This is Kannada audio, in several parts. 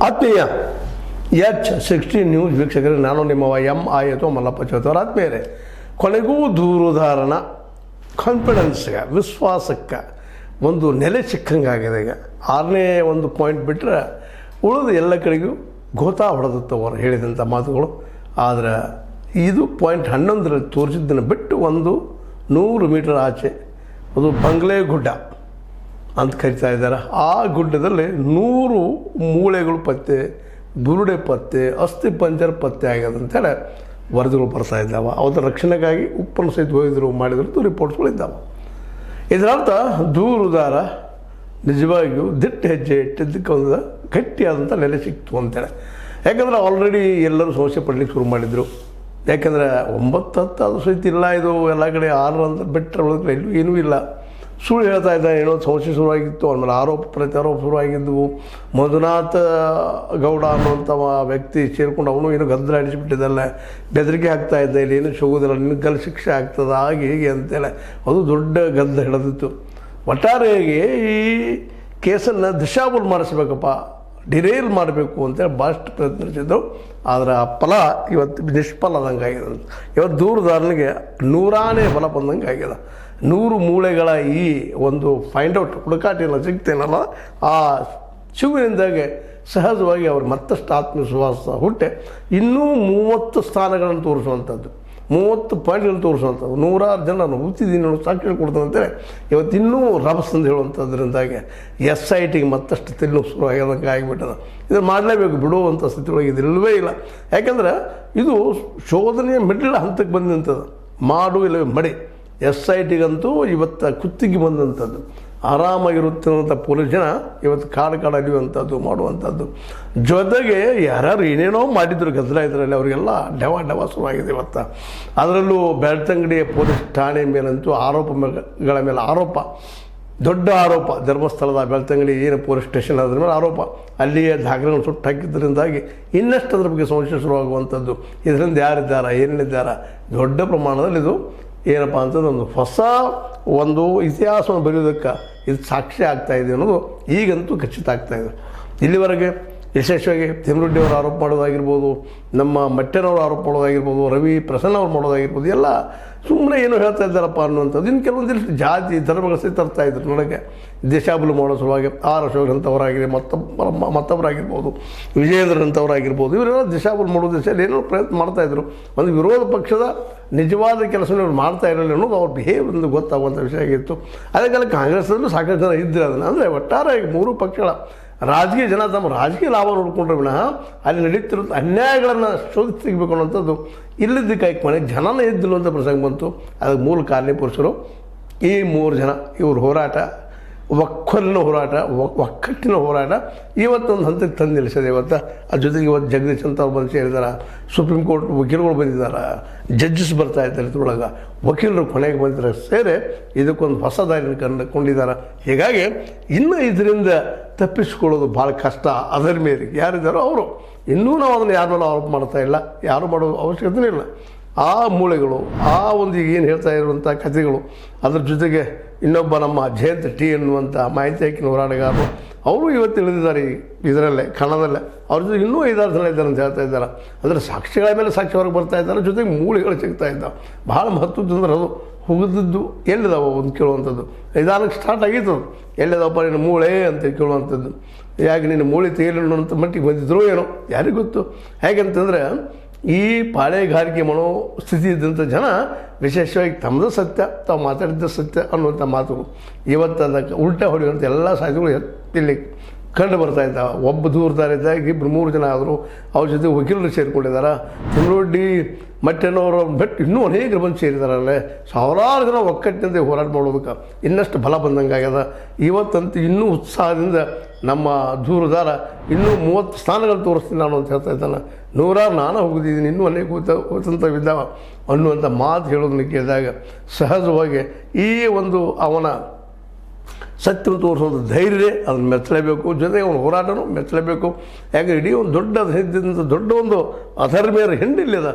ಆತ್ಮೀಯ H16 ನ್ಯೂಸ್ ವೀಕ್ಷಕರೇ, ನಾನು ನಿಮ್ಮವ MI ಅಥವಾ ಮಲ್ಲಪ್ಪ ಚೌತವರ. ಆತ್ಮೀಯರೇ, ಕೊನೆಗೂ ದೂರುದಾರನ ಕಾನ್ಫಿಡೆನ್ಸ್ಗೆ, ವಿಶ್ವಾಸಕ್ಕೆ ಒಂದು ನೆಲೆ ಸಿಕ್ಕಂಗಾಗಿದೆ. ಈಗ 6ನೇ ಒಂದು ಪಾಯಿಂಟ್ ಬಿಟ್ಟರೆ ಉಳಿದ ಎಲ್ಲ ಕಡೆಗೂ ಗೋತಾ ಹೊಡೆದತ್ತವರು ಹೇಳಿದಂಥ ಮಾತುಗಳು. ಆದರೆ ಇದು ಪಾಯಿಂಟ್ 11ರಲ್ಲಿ ತೋರಿಸಿದ್ದನ್ನು ಬಿಟ್ಟು ಒಂದು 100 ಮೀಟರ್ ಆಚೆ ಅದು ಬಂಗ್ಲೆ ಗುಡ್ಡ ಅಂತ ಕರಿತಾ ಇದ್ದಾರೆ. ಆ ಗುಡ್ಡದಲ್ಲಿ 100 ಮೂಳೆಗಳು ಪತ್ತೆ, ಬುರುಡೆ ಪತ್ತೆ, ಅಸ್ಥಿ ಪಂಜರ ಪತ್ತೆ ಆಗ್ಯದ ಅಂತೇಳಿ ವರದಿಗಳು ಬರ್ತಾ ಇದ್ದಾವೆ. ಅವರ ರಕ್ಷಣೆಗಾಗಿ ಉಪ್ಪನ್ನು ಸಹಿತ ಹೋಗಿದ್ರು, ಮಾಡಿದ್ರದ್ದು ರಿಪೋರ್ಟ್ಸ್ಗಳಿದ್ದಾವೆ. ಇದರರ್ಥ ದೂರುದಾರ ನಿಜವಾಗಿಯೂ ದಿಟ್ಟ ಹೆಜ್ಜೆ ಇಟ್ಟಿದ್ದಕ್ಕೆ ಒಂದು ಗಟ್ಟಿಯಾದಂಥ ನೆಲೆ ಸಿಕ್ತು ಅಂತೇಳಿ. ಯಾಕಂದರೆ ಆಲ್ರೆಡಿ ಎಲ್ಲರೂ ಸಮಸ್ಯೆ ಪಡಲಿಕ್ಕೆ ಶುರು ಮಾಡಿದರು. ಯಾಕೆಂದರೆ 9-10 ಅದು ಸಹಿತ ಇಲ್ಲ, ಇದು ಎಲ್ಲ ಕಡೆ 6 ಅಂತ ಬಿಟ್ಟರೆ ಒಳಗೆ ಎಲ್ಲೂ ಏನೂ ಇಲ್ಲ. ಸುಳ್ಳು ಹೇಳ್ತಾ ಇದ್ದ, ಏನೋ ಸಮಸ್ಯೆ ಶುರುವಾಗಿತ್ತು. ಆಮೇಲೆ ಆರೋಪ ಪ್ರತ್ಯಾರೋಪ ಶುರುವಾಗಿದ್ದವು. ಮಂಜುನಾಥ ಗೌಡ ಅನ್ನುವಂಥ ವ್ಯಕ್ತಿ ಸೇರಿಕೊಂಡು ಅವನು ಏನೋ ಗದ್ದಲ ಅಡಿಸಿಬಿಟ್ಟಿದ್ದಲ್ಲ, ಬೆದರಿಕೆ ಆಗ್ತಾ ಇದ್ದ, ಇಲ್ಲಿ ಏನೂ ಸಿಗೋದಿಲ್ಲ, ನಿನಗಲ್ಲಿ ಶಿಕ್ಷೆ ಆಗ್ತದೆ, ಹಾಗೆ ಹೀಗೆ ಅಂತೇಳಿ ಅದು ದೊಡ್ಡ ಗದ್ದಲ ಹಿಡಿದಿತ್ತು. ಒಟ್ಟಾರೆಯಾಗಿ ಈ ಕೇಸನ್ನು ದಿಶಾಬುಲ್ ಮಾಡಿಸ್ಬೇಕಪ್ಪ, ಡಿರೇಲ್ ಮಾಡಬೇಕು ಅಂತೇಳಿ ಭಾಳಷ್ಟು ಪ್ರಯತ್ನಿಸಿದ್ದು. ಆದರೆ ಆ ಫಲ ಇವತ್ತು ನಿಷ್ಫಲದಂಗೆ ಆಗಿದೆ. ಇವತ್ತು ದೂರುದಾರನಿಗೆ 100ನೇ ಫಲ ಬಂದಂಗೆ ಆಗಿದೆ. 100 ಮೂಳೆಗಳ ಈ ಒಂದು ಫೈಂಡ್ ಔಟ್ ಹುಡುಕಾಟಿನ ಸಿಗ್ತೇನಲ್ಲ, ಆ ಶಿವನಿಂದಾಗೆ ಸಹಜವಾಗಿ ಅವ್ರು ಮತ್ತಷ್ಟು ಆತ್ಮವಿಶ್ವಾಸ ಹುಟ್ಟೆ ಇನ್ನೂ 30 ಸ್ಥಾನಗಳನ್ನು ತೋರಿಸುವಂಥದ್ದು, 30 ಪಾಯಿಂಟ್ಗಳನ್ನು ತೋರಿಸುವಂಥದ್ದು, 100 ಜನ ನಾನು ಹುಟ್ಟಿದ್ದೀನಿ ಸಾಕ್ಷಿ ಕೊಡ್ತಾನೆ ಅಂತೇಳಿ ಇವತ್ತು ಇನ್ನೂ ರಭಸಂದು ಹೇಳುವಂಥದ್ರಿಂದಾಗಿ SITಗೆ ಮತ್ತಷ್ಟು ತಿನ್ನು ಶುರು ಆಗ್ಯದಂಗೆ ಆಗಿಬಿಟ್ಟದ. ಇದನ್ನು ಮಾಡಲೇಬೇಕು, ಬಿಡುವಂಥ ಸ್ಥಿತಿಯೊಳಗೆ ಇದು ಇಲ್ಲವೇ ಇಲ್ಲ. ಯಾಕಂದ್ರೆ ಇದು ಶೋಧನೆಯ ಮಿಡ್ಲ್ ಹಂತಕ್ಕೆ ಬಂದಂಥದ್ದು, ಮಾಡು ಇಲ್ಲ ಮಡಿ. SITಗಂತೂ ಇವತ್ತು ಕುತ್ತಿಗೆ ಬಂದಂಥದ್ದು. ಆರಾಮಾಗಿರುತ್ತಿರುವಂಥ ಪೊಲೀಸ್ ಜನ ಇವತ್ತು ಕಾಡು ಅಲಿಯುವಂಥದ್ದು, ಮಾಡುವಂಥದ್ದು. ಜೊತೆಗೆ ಯಾರ್ಯಾರು ಏನೇನೋ ಮಾಡಿದ್ರು ಗದ್ದಲ ಇದರಲ್ಲಿ, ಅವರಿಗೆಲ್ಲ ಡವ ಶುರುವಾಗಿದೆ ಇವತ್ತು. ಅದರಲ್ಲೂ ಬೆಳ್ತಂಗಡಿಯ ಪೊಲೀಸ್ ಠಾಣೆ ಮೇಲಂತೂ ಆರೋಪಗಳ ಮೇಲೆ ಆರೋಪ, ದೊಡ್ಡ ಆರೋಪ. ಧರ್ಮಸ್ಥಳದ ಬೆಳ್ತಂಗಡಿ ಏನು ಪೊಲೀಸ್ ಸ್ಟೇಷನ್ ಅದ್ರ ಮೇಲೆ ಆರೋಪ, ಅಲ್ಲಿಯೇ ದಾಖಲೆಗಳನ್ನು ಸುಟ್ಟು ಹಾಕಿದ್ದರಿಂದಾಗಿ ಇನ್ನಷ್ಟು ಅದ್ರ ಬಗ್ಗೆ ಸಮಸ್ಯೆ ಶುರುವಾಗುವಂಥದ್ದು. ಇದರಿಂದ ಯಾರಿದ್ದಾರೆ, ಏನೇನಿದ್ದಾರೆ, ದೊಡ್ಡ ಪ್ರಮಾಣದಲ್ಲಿ ಇದು ಏನಪ್ಪ ಅಂತಂದ್ರೆ ಒಂದು ಹೊಸ ಒಂದು ಇತಿಹಾಸವನ್ನು ಬರೆಯೋದಕ್ಕೆ ಇದು ಸಾಕ್ಷಿ ಆಗ್ತಾಯಿದೆ ಅನ್ನೋದು ಈಗಂತೂ ಖಚಿತ ಆಗ್ತಾಯಿದೆ. ಇಲ್ಲಿವರೆಗೆ ವಿಶೇಷವಾಗಿ ತಿಮ್ಮರೆಡ್ಡಿಯವರು ಆರೋಪ ಮಾಡೋದಾಗಿರ್ಬೋದು, ನಮ್ಮ ಮಟ್ಟೆನವರು ಆರೋಪ ಮಾಡೋದಾಗಿರ್ಬೋದು, ರವಿ ಪ್ರಸನ್ನ ಅವ್ರು ಮಾಡೋದಾಗಿರ್ಬೋದು, ಎಲ್ಲ ಸುಮ್ಮನೆ ಏನು ಹೇಳ್ತಾ ಇದ್ದಾರಪ್ಪ ಅನ್ನುವಂಥದ್ದು. ಇನ್ನು ಕೆಲವೊಂದಿಷ್ಟು ಜಾತಿ ಧರ್ಮಗಳ ಸಹಿತ ತರ್ತಾಯಿದ್ರು ನೋಡೋಕ್ಕೆ. ದೇಶಾಬಲು ಮಾಡೋ ಸಲುವಾಗಿ RS ಮತ್ತೊಬ್ಬರಾಗಿರ್ಬೋದು, ವಿಜಯೇಂದ್ರಂಥವರಾಗಿರ್ಬೋದು, ಇವರೆಲ್ಲ ದೇಶಾಬಲು ಮಾಡೋ ದಿಶೆಯಲ್ಲಿ ಏನೋ ಪ್ರಯತ್ನ ಮಾಡ್ತಾಯಿದ್ರು. ಒಂದು ವಿರೋಧ ಪಕ್ಷದ ನಿಜವಾದ ಕೆಲಸವನ್ನು ಅವ್ರು ಮಾಡ್ತಾ ಇರಲಿಲ್ಲ ಅನ್ನೋದು ಅವ್ರ ಬಿಹೇವಿಯರ್ ಗೊತ್ತಾಗುವಂಥ ವಿಷಯ ಆಗಿತ್ತು. ಅದಕ್ಕೆಲ್ಲ ಕಾಂಗ್ರೆಸ್ಸಲ್ಲೂ ಸಾಕಷ್ಟು ಜನ ಇದ್ದರು. ಅದನ್ನು ಅಂದರೆ ಒಟ್ಟಾರೆ 3 ಪಕ್ಷಗಳ ರಾಜಕೀಯ ಜನ ತಮ್ಮ ರಾಜಕೀಯ ಲಾಭ ನೋಡಿಕೊಂಡ್ರೆ ವಿನಃ ಅಲ್ಲಿ ನಡೀತಿರೋ ಅನ್ಯಾಯಗಳನ್ನು ಶೋಧಿಸಿ ತೆಗಿಬೇಕು ಅನ್ನೋಂಥದ್ದು ಇಲ್ಲದಕ್ಕಾಗಿ ಮನೆಗೆ ಜನನೇ ಇದ್ದಿಲ್ಲ ಅಂತ ಪ್ರಸಂಗ ಬಂತು. ಅದಕ್ಕೆ ಮೂಲ ಕಾರಣ ಪುರುಷರು ಈ 3 ಜನ. ಇವ್ರ ಹೋರಾಟ, ಒಕ್ಕಲಿನ ಹೋರಾಟ, ಒಕ್ಕಟ್ಟಿನ ಹೋರಾಟ ಇವತ್ತೊಂದು ಹಂತಕ್ಕೆ ತಂದು ನಿಲ್ಲಿಸಿದೆ. ಇವತ್ತು ಅದ್ರ ಜೊತೆಗೆ ಇವತ್ತು ಜಗದೀಶ್ ಅಂತ ಅವ್ರು ಬಂದು ಸೇರಿದ್ದಾರೆ. ಸುಪ್ರೀಂ ಕೋರ್ಟ್ ವಕೀಲಗಳು ಬಂದಿದ್ದಾರೆ, ಜಡ್ಜಸ್ ಬರ್ತಾ ಇದ್ದಾರೆ, ಇದ್ರೊಳಗೆ ವಕೀಲರು ಕೊನೆಗೆ ಬಂದಿದ್ದಾರೆ, ಸೇರಿ ಇದಕ್ಕೊಂದು ಹೊಸ ದಾರಿಯನ್ನು ಕಂಡುಕೊಂಡಿದ್ದಾರೆ. ಹೀಗಾಗಿ ಇನ್ನೂ ಇದರಿಂದ ತಪ್ಪಿಸ್ಕೊಳ್ಳೋದು ಭಾಳ ಕಷ್ಟ. ಅದರ ಮೇಲೆ ಯಾರಿದ್ದಾರೋ ಅವರು ಇನ್ನೂ ನಾವು ಅದನ್ನು ಯಾರ ಮೇಲೆ ಆರೋಪ ಮಾಡ್ತಾ ಇಲ್ಲ, ಯಾರು ಮಾಡೋ ಅವಶ್ಯಕತೆ ಇಲ್ಲ. ಆ ಮೂಳೆಗಳು, ಆ ಒಂದು ಈಗ ಏನು ಹೇಳ್ತಾ ಇರುವಂಥ ಕಥೆಗಳು, ಅದ್ರ ಜೊತೆಗೆ ಇನ್ನೊಬ್ಬ ನಮ್ಮ ಜಯಂತ್ T ಎನ್ನುವಂಥ ಮಾಹಿತಿ ಹಾಕಿನ ಹೋರಾಟಗಾರರು, ಅವರು ಇವತ್ತು ಇಳಿದಿದ್ದಾರೆ ಇದರಲ್ಲೇ ಕಣದಲ್ಲೇ. ಅವ್ರ ಜೊತೆ ಇನ್ನೂ 5-6 ಜನ ಇದ್ದಾರೆ ಅಂತ ಹೇಳ್ತಾ ಇದ್ದಾರೆ. ಅಂದರೆ ಸಾಕ್ಷಿಗಳ ಮೇಲೆ ಸಾಕ್ಷಿ ಹೊರಗೆ ಬರ್ತಾ ಇದ್ದಾರೆ, ಜೊತೆಗೆ ಮೂಳೆಗಳು ಸಿಗ್ತಾ ಇದ್ದಾವೆ. ಭಾಳ ಮಹತ್ವದಂದ್ರೆ ಅದು ಹೋಗಿದ್ದು ಎಲ್ಲಿದಾವ ಒಂದು ಕೇಳುವಂಥದ್ದು. ನಿಧಾನಕ್ಕೆ ಸ್ಟಾರ್ಟ್ ಆಗಿತ್ತು, ಎಲ್ಲಿದಾವಪ್ಪ ನಿನ್ನ ಮೂಳೆ ಅಂತ ಕೇಳುವಂಥದ್ದು. ಯಾಕೆ ನಿನ್ನ ಮೂಳೆ ತೆಗೆಯಲಿರುವಂಥ ಮಟ್ಟಿಗೆ ಬಂದಿದ್ರು ಏನೋ ಯಾರಿಗೂ ಗೊತ್ತು. ಹೇಗಂತಂದರೆ ಈ ಪಾಳೆಗಾರಿಕೆ ಮಾಡೋ ಸ್ಥಿತಿ ಇದ್ದಂಥ ಜನ ವಿಶೇಷವಾಗಿ ತಮ್ಮದು ಸತ್ಯ, ತಾವು ಮಾತಾಡಿದ್ದ ಸತ್ಯ ಅನ್ನುವಂಥ ಮಾತುಗಳು ಇವತ್ತು ಅದಕ್ಕೆ ಉಲ್ಟಾ ಹೊಡೆಯುವಂಥ ಎಲ್ಲ ಸಾಧ್ಯಗಳು ಇಲ್ಲಿ ಕಂಡು ಬರ್ತಾ ಇದ್ದಾವೆ. ಒಬ್ಬ ದೂರದಾರಿದ್ದಾಗ 2-3 ಜನ ಆದರು. ಅವ್ರ ಜೊತೆ ವಕೀಲರು ಸೇರಿಕೊಂಡಿದ್ದಾರೆ. ತಿಮ್ಮರೆಡ್ಡಿ ಮಟ್ಟೆನವರು ಬಿಟ್ಟು ಇನ್ನೂ ಅನೇಕರು ಬಂದು ಸೇರಿದಾರಲ್ಲೇ. ಸಾವಿರಾರು ಜನ ಒಕ್ಕಟ್ಟಿನಿಂದ ಹೋರಾಟ ಮಾಡೋದಕ್ಕೆ ಇನ್ನಷ್ಟು ಬಲ ಬಂದಂಗೆ ಆಗ್ಯದ. ಇವತ್ತಂತೂ ಇನ್ನೂ ಉತ್ಸಾಹದಿಂದ ನಮ್ಮ ದೂರದಾರ ಇನ್ನೂ 30 ಸ್ಥಾನಗಳು ತೋರಿಸ್ತೀನಿ ನಾನು ಅಂತ ಹೇಳ್ತಾ ಇದ್ದಾನೆ. 100 ನಾನು ಹೋಗಿದ್ದೀನಿ, ಇನ್ನೂ ಅನೇಕ ಹೋದಂಥವಿದ್ದಾವ ಅನ್ನುವಂಥ ಮಾತು ಹೇಳೋದನ್ನ ಕೇಳಿದಾಗ ಸಹಜವಾಗಿ ಈ ಒಂದು ಅವನ ಸತ್ಯವನ್ನು ತೋರಿಸುವಂಥ ಧೈರ್ಯ ಅದನ್ನು ಮೆಚ್ಚಲೇಬೇಕು, ಜೊತೆಗೆ ಅವನ ಹೋರಾಟನೂ ಮೆಚ್ಚಲೇಬೇಕು. ಯಾಕೆ ಇಡೀ ಒಂದು ದೊಡ್ಡ ಒಂದು ಅಧರ್ಮೀಯರ ಹಿಂಡಿಲ್ಲಿದ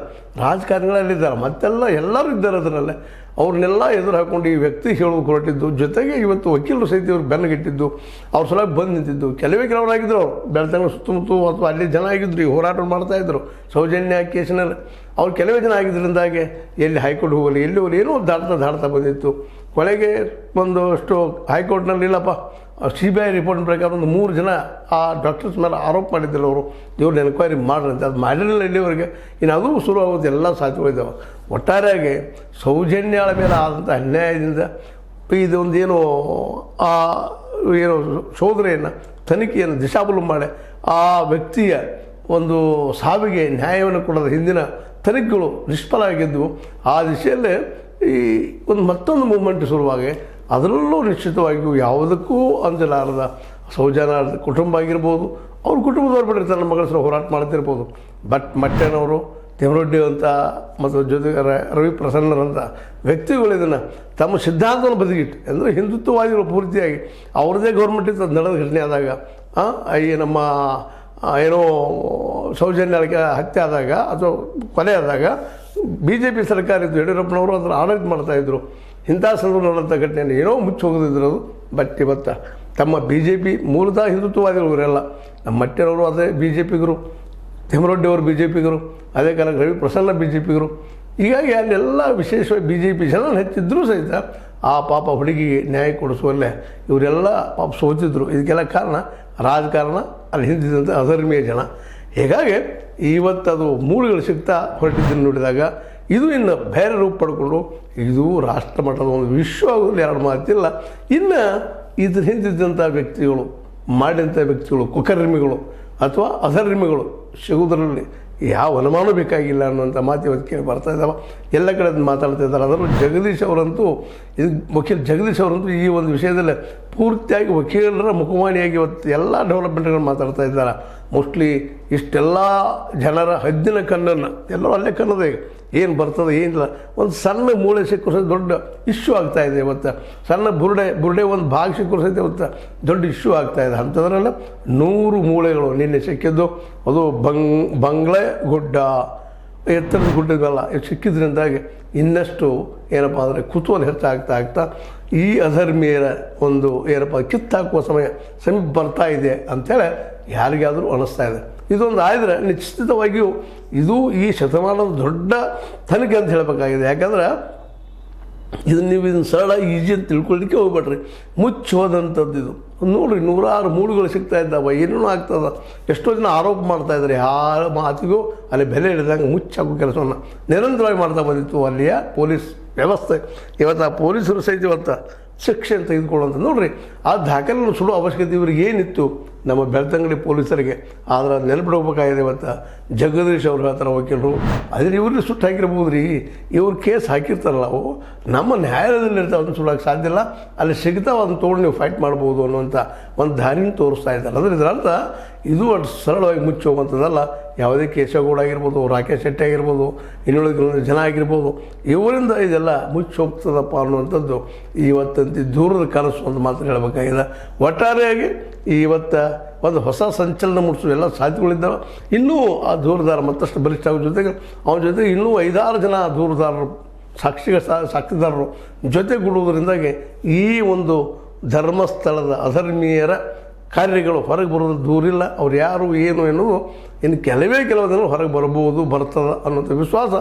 ರಾಜಕಾರಣಿಗಳಲ್ಲಿದ್ದಾರೆ, ಮತ್ತೆಲ್ಲ ಎಲ್ಲರೂ ಇದ್ದಾರೆ ಅದರಲ್ಲೇ. ಅವ್ರನ್ನೆಲ್ಲ ಎದುರು ಹಾಕ್ಕೊಂಡು ಈ ವ್ಯಕ್ತಿ ಹೇಳೋದು ಹೊರಟಿದ್ದು, ಜೊತೆಗೆ ಇವತ್ತು ವಕೀಲರು ಸಹಿತ ಇವ್ರು ಬೆನ್ನಗಿಟ್ಟಿದ್ದು, ಅವ್ರ ಸಲುವಾಗಿ ಬಂದು ನಿಂತಿದ್ದು. ಕೆಲವರಾಗಿದ್ದರು ಅವರು ಬೆಳ್ತಂಗಡಿ ಸುತ್ತಮುತ್ತ ಅಥವಾ ಅಲ್ಲಿ ಜನ ಆಗಿದ್ರು, ಈ ಹೋರಾಟ ಮಾಡ್ತಾಯಿದ್ರು ಸೌಜನ್ಯ ಕೇಸಿನಲ್ಲಿ. ಅವ್ರು ಕೆಲವೇ ಜನ ಆಗಿದ್ದರಿಂದಾಗೆ ಎಲ್ಲಿ ಹೈಕೋರ್ಟ್ ಹೋಗಲಿ ಎಲ್ಲಿ ಹೋಗಲಿ ಏನೋ ದಾಡ್ತಾ ಬಂದಿತ್ತು. ಕೊನೆಗೆ ಒಂದಷ್ಟು ಹೈಕೋರ್ಟ್ನಲ್ಲಿ ಇಲ್ಲಪ್ಪ CBI ರಿಪೋರ್ಟ್ ಪ್ರಕಾರ ಒಂದು 3 ಜನ ಆ ಡಾಕ್ಟರ್ಸ್ ಮೇಲೆ ಆರೋಪ ಮಾಡಿದ್ದಿಲ್ಲ ಅವರು, ಇವ್ರನ್ನ ಎನ್ಕ್ವೈರಿ ಮಾಡ್ರಿ ಅಂತ. ಅದು ಮಾಡಿರಲಿಲ್ಲ ಇಲ್ಲಿವರೆಗೆ. ಇನ್ನು ಅದು ಶುರು ಆಗುತ್ತೆ, ಎಲ್ಲ ಸಾಧ್ಯವಾಗಿದ್ದಾವೆ. ಒಟ್ಟಾರೆಯಾಗಿ ಸೌಜನ್ಯಗಳ ಮೇಲೆ ಆದಂಥ ಅನ್ಯಾಯದಿಂದ ಇದೊಂದು ಏನು ಶೋಧನೆಯನ್ನು ತನಿಖೆಯನ್ನು ದಿಶಾಬಲು ಮಾಡಿ ಆ ವ್ಯಕ್ತಿಯ ಒಂದು ಸಾವಿಗೆ ನ್ಯಾಯವನ್ನು ಕೊಡೋದು ಹಿಂದಿನ ತನಿಖೆಗಳು ನಿಷ್ಫಲ ಆಗಿದ್ದವು. ಆ ದಿಶೆಯಲ್ಲೇ ಈ ಮತ್ತೊಂದು ಮೂವ್ಮೆಂಟ್ ಶುರುವಾಗಿ ಅದರಲ್ಲೂ ನಿಶ್ಚಿತವಾಗಿಯೂ ಯಾವುದಕ್ಕೂ ಅಂಜಲಾರದ ಸೌಜನ್ಯ ಕುಟುಂಬ ಆಗಿರ್ಬೋದು, ಅವ್ರ ಕುಟುಂಬದವ್ರು ಬಿಟ್ಟಿರ್ತಾರೆ, ನಮ್ಮ ಮಗಳ ಸಹ ಹೋರಾಟ ಮಾಡ್ತಿರ್ಬೋದು. ಬಟ್ ಮಟ್ಟೆನವರು, ತಿಮ್ಮರೊಡ್ಡಿ ಅಂತ ಮತ್ತು ಜೊತೆಗೆ ರವಿ ಪ್ರಸನ್ನರಂಥ ವ್ಯಕ್ತಿಗಳು ಇದನ್ನು ತಮ್ಮ ಸಿದ್ಧಾಂತವನ್ನು ಬದಿಗಿಟ್ಟು, ಅಂದರೆ ಹಿಂದುತ್ವವಾದಿಗಳು ಪೂರ್ತಿಯಾಗಿ ಅವ್ರದ್ದೇ ಗೌರ್ಮೆಂಟ್ ಇತ್ತು. ಅದು ನಡೆದ ಘಟನೆ ಆದಾಗ ಈ ನಮ್ಮ ಏನೋ ಸೌಜನ್ಯಕ್ಕೆ ಹತ್ಯೆ ಆದಾಗ ಅಥವಾ ಕೊಲೆ ಆದಾಗ BJP ಸರ್ಕಾರ ಇತ್ತು, ಯಡಿಯೂರಪ್ಪನವರು ಅದನ್ನು ಆಡಳಿತ ಮಾಡ್ತಾಯಿದ್ರು. ಇಂಥ ಸಂದರ್ಭ ನಡೆದಂಥ ಘಟನೆಯನ್ನು ಏನೋ ಮುಚ್ಚಿ ಹೋಗೋದಿದ್ರು ಅದು. ಬಟ್ ಇವತ್ತು ತಮ್ಮ BJP ಮೂಲತಃ ಹಿಂದುತ್ವವಾದಿಗಳು ಇವರೆಲ್ಲ. ನಮ್ಮ ಮಟ್ಟೆನವರು ಅದೇ BJPಗರು, ತಿಮ್ಮರೊಡ್ಡಿಯವರು BJPಗರು, ಅದೇ ಕಾಲ ರವಿ ಪ್ರಸನ್ನ BJPಗರು. ಹೀಗಾಗಿ ಅಲ್ಲೆಲ್ಲ ವಿಶೇಷವಾಗಿ BJP ಜನ ಹೆಚ್ಚಿದ್ರೂ ಸಹಿತ ಆ ಪಾಪ ಹುಡುಗಿಗೆ ನ್ಯಾಯ ಕೊಡಿಸುವಲ್ಲೇ ಇವರೆಲ್ಲ ಪಾಪ ಸೋತಿದ್ರು. ಇದಕ್ಕೆಲ್ಲ ಕಾರಣ ರಾಜಕಾರಣ, ಅಲ್ಲಿ ಹಿಂದಿದ್ದಂಥ ಅಧರ್ಮೀಯ ಜನ. ಹೀಗಾಗಿ ಇವತ್ತದು ಮೂಳೆಗಳು ಸಿಗ್ತಾ ಹೊರಟಿದ್ದನ್ನು ನೋಡಿದಾಗ ಇದು ಇನ್ನು ಬೇರೆ ರೂಪ ಪಡ್ಕೊಂಡು ಇದು ರಾಷ್ಟ್ರ ಮಟ್ಟದ ಒಂದು ವಿಶ್ವ ಆಗೋದು ಎರಡು ಮಾತಿಲ್ಲ. ಇನ್ನು ಇದ್ರ ಹಿಂದಿದ್ದಂಥ ವ್ಯಕ್ತಿಗಳು, ಮಾಡಿದಂಥ ವ್ಯಕ್ತಿಗಳು, ಕುಕರ್ಮಿಗಳು ಅಥವಾ ಅಧರ್ಮಿಗಳು ಸಿಗುವುದರಲ್ಲಿ ಯಾವ ಅನುಮಾನ ಬೇಕಾಗಿಲ್ಲ ಅನ್ನುವಂಥ ಮಾತು ಇವತ್ತು ಕೇಳಿ ಬರ್ತಾ ಇದ್ದಾವೆ. ಎಲ್ಲ ಕಡೆ ಮಾತಾಡ್ತಾ ಇದ್ದಾರೆ. ಅದರಲ್ಲೂ ಜಗದೀಶ್ ಅವರಂತೂ ವಕೀಲ ಜಗದೀಶ್ ಅವರಂತೂ ಈ ಒಂದು ವಿಷಯದಲ್ಲಿ ಪೂರ್ತಿಯಾಗಿ ವಕೀಲರ ಮುಖವಾಣಿಯಾಗಿ ಇವತ್ತು ಎಲ್ಲ ಡೆವಲಪ್ಮೆಂಟ್ಗಳು ಮಾತಾಡ್ತಾ ಇದ್ದಾರೆ. ಮೋಸ್ಟ್ಲಿ ಇಷ್ಟೆಲ್ಲ ಜನರ ಹದ್ದಿನ ಕಣ್ಣನ್ನು ಎಲ್ಲರೂ ಅಲ್ಲೇ ಕನ್ನೋದೇ ಏನು ಬರ್ತದೆ ಏನಿಲ್ಲ. ಒಂದು ಸಣ್ಣ ಮೂಳೆ ಸಿಕ್ಕರು ಸಹಿತ ದೊಡ್ಡ ಇಶ್ಯೂ ಆಗ್ತಾಯಿದೆ ಇವತ್ತು. ಸಣ್ಣ ಬುರುಡೆ ಒಂದು ಭಾಗ ಸಿಕ್ಕರು ಸಹಿತ ಇವತ್ತು ದೊಡ್ಡ ಇಶ್ಯೂ ಆಗ್ತಾಯಿದೆ. ಅಂಥದ್ರಲ್ಲ 100 ಮೂಳೆಗಳು ನಿನ್ನೆ ಸಿಕ್ಕಿದ್ದು. ಅದು ಬಂಗ್ಲೆ ಗುಡ್ಡ, ಎತ್ತರದ ಗುಡ್ಡಗಲ್ಲ ಸಿಕ್ಕಿದ್ರಿಂದಾಗಿ ಇನ್ನಷ್ಟು ಏನಪ್ಪ ಅಂದರೆ ಕುತೂಹಲ ಹೆಚ್ಚಾಗ್ತಾ ಈ ಅಧರ್ಮೀಯರ ಒಂದು ಏನಪ್ಪ ಕಿತ್ತಾಕುವ ಸಮೀಪ ಬರ್ತಾ ಇದೆ ಅಂಥೇಳಿ ಯಾರಿಗಾದರೂ ಅನ್ನಿಸ್ತಾ ಇದೆ. ಇದೊಂದು ಆದರೆ ನಿಶ್ಚಿತವಾಗಿಯೂ ಇದು ಈ ಶತಮಾನದ ದೊಡ್ಡ ತನಿಖೆ ಅಂತ ಹೇಳಬೇಕಾಗಿದೆ. ಯಾಕಂದ್ರೆ ಇದನ್ನು ಸರಳ ಈಜಿ ಅಂತ ತಿಳ್ಕೊಳ್ಳಿಕ್ಕೆ ಹೋಗ್ಬೇಡ್ರಿ. ಮುಚ್ಚಿ ಹೋದಂಥದ್ದು ಇದು. ನೋಡಿರಿ, 106 ಮೂಳುಗಳು ಸಿಗ್ತಾ ಇದ್ದಾವೆ, ಏನೇನೋ ಆಗ್ತದೆ. ಎಷ್ಟೋ ಜನ ಆರೋಪ ಮಾಡ್ತಾಯಿದ್ದಾರೆ. ಯಾರ ಮಾತಿಗೂ ಅಲ್ಲಿ ಬೆಲೆ ಹಿಡಿದಂಗೆ ಮುಚ್ಚಾಕೋ ಕೆಲಸವನ್ನು ನಿರಂತರವಾಗಿ ಮಾಡ್ತಾ ಬಂದಿತ್ತು ಅಲ್ಲಿಯ ಪೊಲೀಸ್ ವ್ಯವಸ್ಥೆ. ಇವತ್ತು ಆ ಪೊಲೀಸರು ಸಹಿತ ಇವತ್ತು ಶಿಕ್ಷೆ ತೆಗೆದುಕೊಳ್ಳುವಂಥ ನೋಡಿರಿ, ಆ ದಾಖಲೆಯನ್ನು ಸುಡೋ ಅವಶ್ಯಕತೆ ಇವ್ರಿಗೆ ಏನಿತ್ತು ನಮ್ಮ ಬೆಳ್ತಂಗಡಿ ಪೊಲೀಸರಿಗೆ. ಆದರೆ ನೆನಪಿಡಬೇಕಾಗಿದೆ. ಇವತ್ತು ಜಗದೀಶ್ ಅವ್ರು ಹೇಳ್ತಾರೆ ವಕೀಲರು, ಅದ್ರ ಇವ್ರಿಗೆ ಸುಟ್ಟು ಹಾಕಿರ್ಬೋದು ರೀ, ಇವ್ರು ಕೇಸ್ ಹಾಕಿರ್ತಾರಲ್ಲ ಅವು ನಮ್ಮ ನ್ಯಾಯಾಲಯದಲ್ಲಿ ಇರ್ತಾವೆ, ಅದನ್ನು ಸುಡೋಕ್ಕೆ ಸಾಧ್ಯ ಇಲ್ಲ, ಅಲ್ಲಿ ಸಿಗ್ತಾವೆ, ಅದನ್ನು ತೊಗೊಂಡು ನೀವು ಫೈಟ್ ಮಾಡ್ಬೋದು ಅನ್ನುವಂಥ ಒಂದು ದಾರಿನ ತೋರಿಸ್ತಾ ಇದ್ದಾರೆ. ಅಂದರೆ ಇದರರ್ಥ ಇದು ಅಷ್ಟು ಸರಳವಾಗಿ ಮುಚ್ಚಿ ಹೋಗುವಂಥದ್ದಲ್ಲ. ಯಾವುದೇ ಕೇಶವಗೌಡ ಆಗಿರ್ಬೋದು, ರಾಕೇಶ್ ಶೆಟ್ಟಿ ಆಗಿರ್ಬೋದು, ಇನ್ನುಳಿದ ಜನ ಆಗಿರ್ಬೋದು, ಇವರಿಂದ ಇದೆಲ್ಲ ಮುಚ್ಚಿ ಹೋಗ್ತದಪ್ಪ ಅನ್ನುವಂಥದ್ದು ಇವತ್ತಂತ ದೂರದ ಕನಸು ಒಂದು ಮಾತ್ರ ಹೇಳಬೇಕಾಗಿದೆ. ಒಟ್ಟಾರೆಯಾಗಿ ಇವತ್ತು ಒಂದು ಹೊಸ ಸಂಚಲನ ಮೂಡಿಸುವ ಎಲ್ಲ ಸಾಧ್ಯತೆಗಳಿದ್ದಾವೆ. ಇನ್ನೂ ಆ ದೂರದಾರ ಮತ್ತಷ್ಟು ಬಲಿಷ್ಠ ಆಗೋ ಜೊತೆಗೆ ಅವನ ಜೊತೆಗೆ ಇನ್ನೂ 5-6 ಜನ ದೂರದಾರರು ಸಾಕ್ಷಿದಾರರು ಜೊತೆಗೂಡುವುದರಿಂದಾಗಿ ಈ ಒಂದು ಧರ್ಮಸ್ಥಳದ ಅಧರ್ಮೀಯರ ಕಾರ್ಯಗಳು ಹೊರಗೆ ಬರೋದು ದೂರಿಲ್ಲ. ಅವ್ರು ಯಾರು ಏನು ಎನ್ನುವುದು ಇನ್ನು ಕೆಲವೇ ದಿನ ಹೊರಗೆ ಬರ್ತದೆ ಅನ್ನೋಂಥ ವಿಶ್ವಾಸ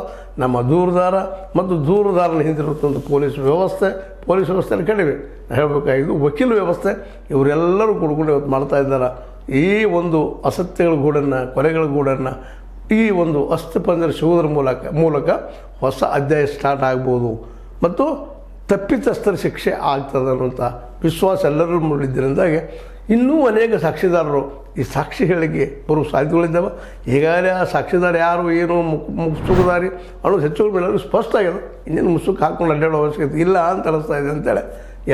ನಮ್ಮ ದೂರದಾರ ಮತ್ತು ದೂರದಾರನ ಹಿಂದಿರುತ್ತಂಥ ಪೊಲೀಸ್ ವ್ಯವಸ್ಥೆಯಲ್ಲಿ ಕಡಿಮೆ ಹೇಳಬೇಕಾಗಿದ್ದು ವಕೀಲ ವ್ಯವಸ್ಥೆ ಇವರೆಲ್ಲರೂ ಕೂಡ್ಕೊಂಡು ಇವತ್ತು ಮಾಡ್ತಾ ಇದ್ದಾರೆ. ಈ ಒಂದು ಅಸತ್ಯಗಳ ಗೂಡನ್ನು, ಕೊಲೆಗಳ ಗೂಡನ್ನು ಈ ಒಂದು ಅಸ್ಥಿಪಂಜರ ಸಿಗುವುದರ ಮೂಲಕ ಹೊಸ ಅಧ್ಯಾಯ ಸ್ಟಾರ್ಟ್ ಆಗ್ಬೋದು ಮತ್ತು ತಪ್ಪಿತಸ್ಥರ ಶಿಕ್ಷೆ ಆಗ್ತದೆ ಅನ್ನೋಂಥ ವಿಶ್ವಾಸ ಎಲ್ಲರೂ ಮೂಡಿದ್ದರಿಂದಾಗಿ ಇನ್ನೂ ಅನೇಕ ಸಾಕ್ಷಿದಾರರು ಈ ಸಾಕ್ಷಿ ಹೇಳಿಕೆ ಬರುವ ಸಾಧ್ಯತೆಗಳಿದ್ದಾವೆ. ಈಗಾಗಲೇ ಆ ಸಾಕ್ಷಿದಾರ ಯಾರು ಏನು ಮುಸುಕುದಾರಿ ಅನ್ನೋದು ಹೆಚ್ಚುಗಳ ಮೇಲೆ ಸ್ಪಷ್ಟ ಆಗಿದೆ. ಇನ್ನೇನು ಮುಸುಕು ಹಾಕ್ಕೊಂಡು ಅಡ್ಡಾಡೋ ಅವಶ್ಯಕತೆ ಇಲ್ಲ ಅಂತ ಅನಿಸ್ತಾ ಇದೆ ಅಂತೇಳಿ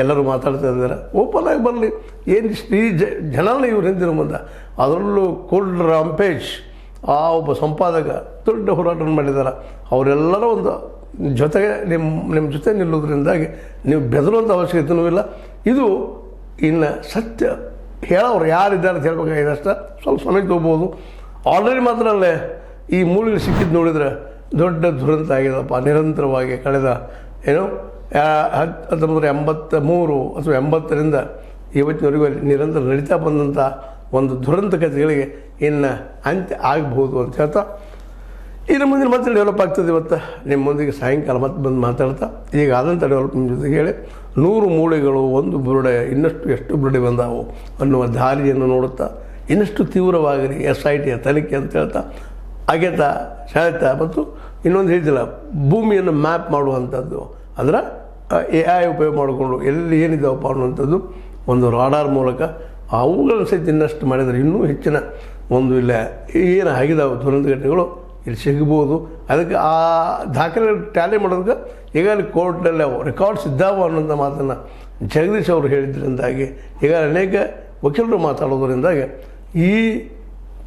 ಎಲ್ಲರೂ ಮಾತಾಡ್ತಾ ಇದ್ದಾರೆ. ಓಪನ್ ಆಗಿ ಬರಲಿ, ಏನು ಈ ಜನನ ಇವ್ರು ಹಿಂದಿನ ಮುಂದೆ. ಅದರಲ್ಲೂ ಕೋಲ್ಡ್ ರಾಂಪೇಜ್ ಆ ಒಬ್ಬ ಸಂಪಾದಕ ದೊಡ್ಡ ಹೋರಾಟ ಮಾಡಿದ್ದಾರೆ. ಅವರೆಲ್ಲರೂ ಒಂದು ಜೊತೆಗೆ ನಿಮ್ಮ ಜೊತೆ ನಿಲ್ಲೋದ್ರಿಂದಾಗಿ ನೀವು ಬೆದರುವಂಥ ಅವಶ್ಯಕತೆಯೂ ಇಲ್ಲ. ಇದು ಇನ್ನು ಸತ್ಯ ಹೇಳೋರು ಯಾರಿದ್ದಾರೆ ಅಂತ ಹೇಳ್ಬೇಕಾಗಿದೆ ಅಷ್ಟೇ, ಸ್ವಲ್ಪ ಸಮಯ ತೊಗೋಬೋದು. ಆಲ್ರೆಡಿ ಮಾತ್ರ ಅಲ್ಲೇ ಈ ಮೂಳೆಗಳು ಸಿಕ್ಕಿದ್ದು ನೋಡಿದರೆ ದೊಡ್ಡ ದುರಂತ ಆಗಿದೆಪ್ಪ. ನಿರಂತರವಾಗಿ ಕಳೆದ 1983 ಅಥವಾ 80ರಿಂದ ಇವತ್ತಿನವರೆಗೂ ನಿರಂತರ ನಡೀತಾ ಬಂದಂಥ ಒಂದು ದುರಂತ ಕಥೆಗಳಿಗೆ ಇನ್ನು ಅಂತ್ಯ ಆಗಬಹುದು ಅಂತ ಹೇಳ್ತಾ, ಇನ್ನು ಮುಂದಿನ ಮತ್ತೆ ಡೆವಲಪ್ ಆಗ್ತದೆ. ಇವತ್ತು ನಿಮ್ಮ ಮುಂದಿಗೆ ಸಾಯಂಕಾಲ ಮತ್ತೆ ಬಂದು ಮಾತಾಡ್ತಾ ಈಗ ಆದಂಥ ಡೆವಲಪ್ಮೆಂಟ್ ಜೊತೆಗೆ ಹೇಳಿ 100 ಮೂಳೆಗಳು ಒಂದು ಬುರುಡೆ ಇನ್ನಷ್ಟು ಎಷ್ಟು ಬುರುಡೆ ಬಂದಾವು ಅನ್ನುವ ದಾರಿಯನ್ನು ನೋಡುತ್ತಾ ಇನ್ನಷ್ಟು ತೀವ್ರವಾಗಲಿ SIT ತನಿಖೆ ಅಂತ ಹೇಳ್ತಾ ಅಗೆತ ಸೆಳೆತ ಮತ್ತು ಇನ್ನೊಂದು ಹೇಳಿದಿಲ್ಲ ಭೂಮಿಯನ್ನು ಮ್ಯಾಪ್ ಮಾಡುವಂಥದ್ದು, ಅದರ AI ಉಪಯೋಗ ಮಾಡಿಕೊಂಡು ಎಲ್ಲಿ ಏನಿದ್ದಾವಪ್ಪ ಅನ್ನುವಂಥದ್ದು ಒಂದು ರಾಡಾರ್ ಮೂಲಕ ಅವುಗಳನ್ನು ಸಹಿತ ಇನ್ನಷ್ಟು ಮಾಡಿದರೆ ಇನ್ನೂ ಹೆಚ್ಚಿನ ಒಂದು ಇಲ್ಲ ಏನು ಆಗಿದಾವೆ ದುರಂತ ಘಟನೆಗಳು ಇಲ್ಲಿ ಸಿಗ್ಬೋದು. ಅದಕ್ಕೆ ಆ ದಾಖಲೆ ಟ್ಯಾಲಿ ಮಾಡೋದಕ್ಕೆ ಈಗಾಗಲೇ ಕೋರ್ಟ್ನಲ್ಲಿ ಅವು ರೆಕಾರ್ಡ್ಸ್ ಇದ್ದಾವೆ ಅನ್ನೋಂಥ ಮಾತನ್ನು ಜಗದೀಶ್ ಅವರು ಹೇಳಿದ್ರಿಂದಾಗಿ ಈಗ ಅನೇಕ ವಕೀಲರು ಮಾತಾಡೋದರಿಂದಾಗಿ ಈ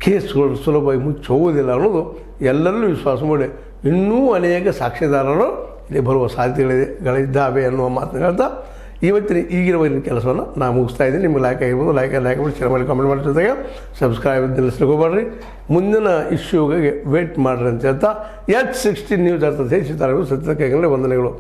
ಕೇಸ್ಗಳು ಸುಲಭವಾಗಿ ಮುಚ್ಚಿ ಹೋಗೋದಿಲ್ಲ ಅನ್ನೋದು ಎಲ್ಲರಲ್ಲೂ ವಿಶ್ವಾಸ ಮಾಡಿ ಇನ್ನೂ ಅನೇಕ ಸಾಕ್ಷಿದಾರರು ಇಲ್ಲಿ ಬರುವ ಸಾಧ್ಯತೆಗಳಿದ್ದಾವೆ ಅನ್ನುವ ಮಾತನ್ನು ಹೇಳ್ತಾ ಇವತ್ತಿನ ಈಗಿನ ಕೆಲಸವನ್ನು ನಾನು ಮುಗಿಸ್ತಾ ಇದ್ದೀನಿ. ನಿಮಗೆ ಲೈಕ್ ಆಗಿರ್ಬೋದು, ಲೈಕ್ ಮಾಡಿ ಶೇರ್ ಮಾಡಿ ಕಾಮೆಂಟ್ ಮಾಡಿ ಜೊತೆಗೆ ಸಬ್ಸ್ಕ್ರೈಬ್ ನಿಲ್ಲಿಸ್ಲಿಕ್ಕೆ ಮುಂದಿನ ಇಶ್ಯೂಗೆ ವೇಟ್ ಮಾಡಿರಿ ಅಂತ ಹೇಳ್ತಾ H16 ನ್ಯೂಸ್ ಅರ್ಥದ ಸತ್ಯದ ಕೈಗಳಲ್ಲಿ ವಂದನೆಗಳು.